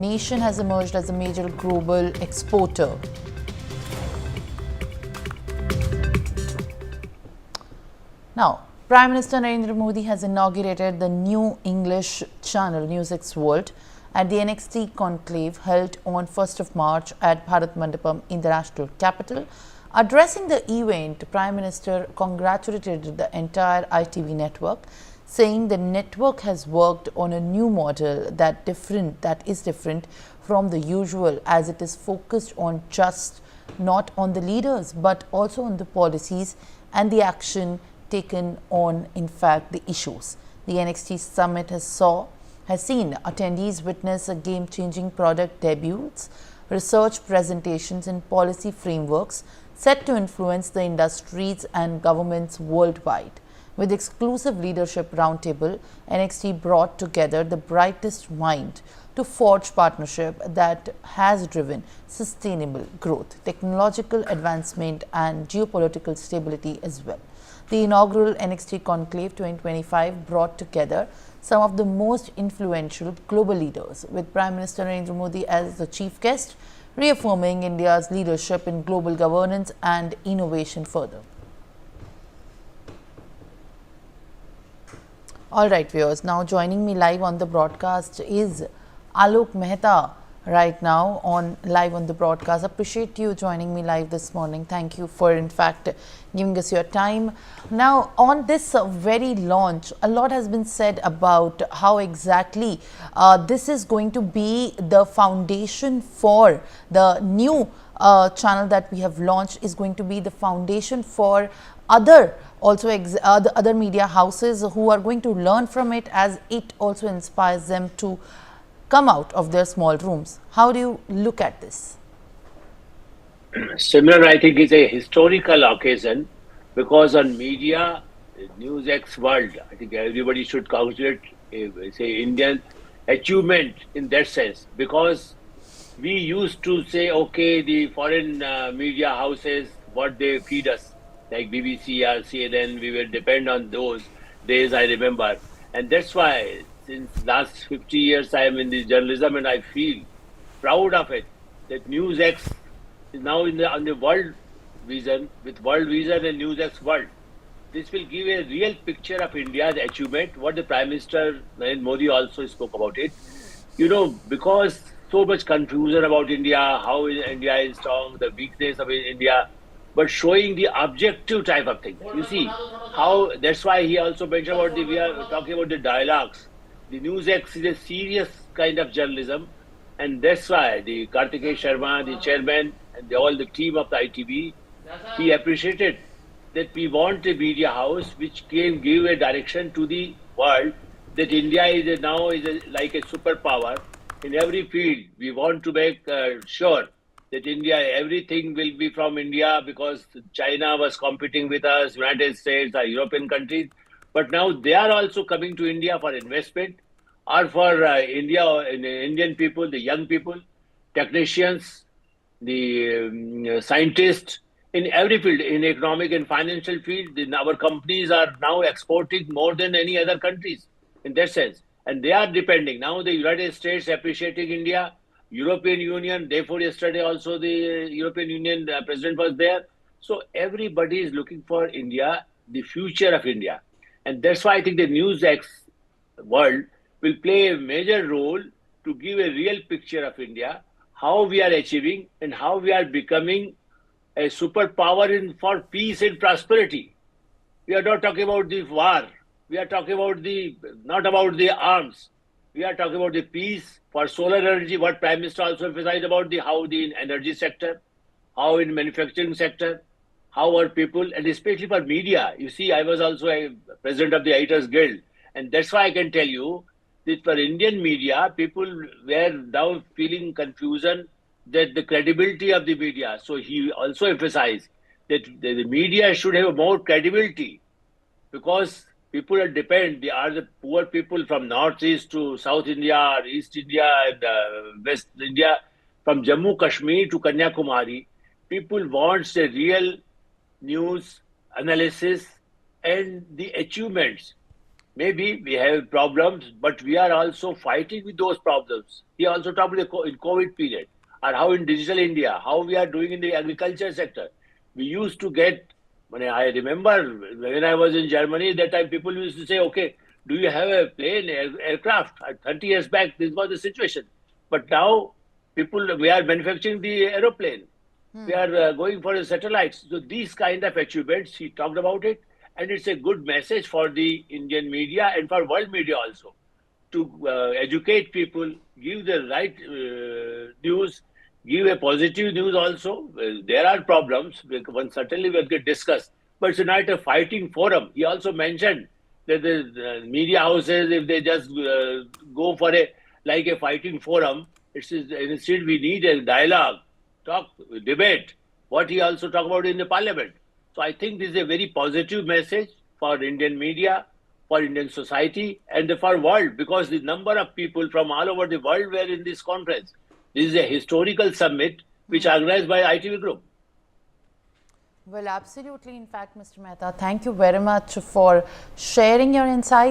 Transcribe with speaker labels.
Speaker 1: Nation has emerged as a major global exporter. Now, Prime Minister Narendra Modi has inaugurated the new English channel NewsX World at the NXT Conclave held on 1st of March at Bharat Mandapam in the national capital. Addressing the event, Prime Minister congratulated the entire ITV network, saying the network has worked on a new model that is different from the usual, as it is focused on just not on the leaders but also on the policies and the action taken on, in fact, the issues. The NXT summit has seen attendees witness a game-changing product debuts, research presentations and policy frameworks set to influence the industries and governments worldwide. With exclusive leadership roundtable, NXT brought together the brightest mind to forge partnership that has driven sustainable growth, technological advancement and geopolitical stability as well. The inaugural NXT Conclave 2025 brought together some of the most influential global leaders, with Prime Minister Narendra Modi as the chief guest, reaffirming India's leadership in global governance and innovation further. All right, viewers, now joining me live on the broadcast is Alok Mehta right now live on the broadcast. Appreciate you joining me live this morning. Thank you for, in fact, giving us your time. Now, on this very launch, a lot has been said about how exactly this is going to be the foundation for the new channel that we have launched, is going to be the foundation for other media houses who are going to learn from it, as it also inspires them to come out of their small rooms. How do you look at this?
Speaker 2: Similar, I think, is a historical occasion, because on media, NewsX World, I think everybody should congratulate say Indian achievement in that sense, because we used to say, okay, the foreign media houses, what they feed us, like BBC or CNN, we will depend on those days, I remember. And that's why since last 50 years I am in the journalism, and I feel proud of it, that NewsX is now on the world vision, with World Vision and NewsX World. This will give a real picture of India's achievement, what the Prime Minister Narendra Modi also spoke about it. You know, because so much confusion about India, how India is strong, the weakness of India, but showing the objective type of thing. You see how, that's why he also mentioned about we are talking about the dialogues. The NewsX is a serious kind of journalism, and that's why the Kartikeya Sharma, the chairman, and all the team of the ITV, he appreciated that we want a media house which can give a direction to the world, that India is like a superpower in every field. We want to make sure that India, everything will be from India, because China was competing with us, United States, or European countries. But now they are also coming to India for investment, or for Indian people, the young people, technicians, the scientists, in every field, in economic and financial field. Our companies are now exporting more than any other countries in that sense. And they are depending. Now the United States appreciating India, European Union, therefore yesterday also the European Union president was there. So everybody is looking for India, the future of India. And that's why I think the NewsX World will play a major role to give a real picture of India, how we are achieving and how we are becoming a superpower for peace and prosperity. We are not talking about the war. We are talking about not about the arms. We are talking about the peace, for solar energy, what Prime Minister also emphasized about how the energy sector, how in manufacturing sector, how our people, and especially for media. You see, I was also a president of the Editors Guild, and that's why I can tell you that for Indian media, people were now feeling confusion that the credibility of the media. So he also emphasized that the media should have more credibility, because people are they are the poor people from Northeast to South India, or East India, and West India, from Jammu Kashmir to Kanyakumari. People want the real news, analysis, and the achievements. maybe we have problems, but we are also fighting with those problems. He also talked about in COVID period, or how in digital India, how we are doing in the agriculture sector. We used to get, I remember when I was in Germany, that time people used to say, okay, do you have a plane, aircraft? 30 years back, this was the situation. But now, we are manufacturing the aeroplane. We are going for the satellites. So these kind of achievements, he talked about it. And it's a good message for the Indian media and for world media also to educate people, give the right news, give a positive news also. There are problems, one certainly will get discussed, but it's not a fighting forum. He also mentioned that the media houses, if they just go for a fighting forum, instead we need a dialogue, talk, debate. What he also talked about in the parliament. So I think this is a very positive message for Indian media, for Indian society, and for world, because the number of people from all over the world were in this conference. This is a historical summit which organized by ITV Group.
Speaker 1: Well, absolutely. In fact, Mr. Mehta, thank you very much for sharing your insights.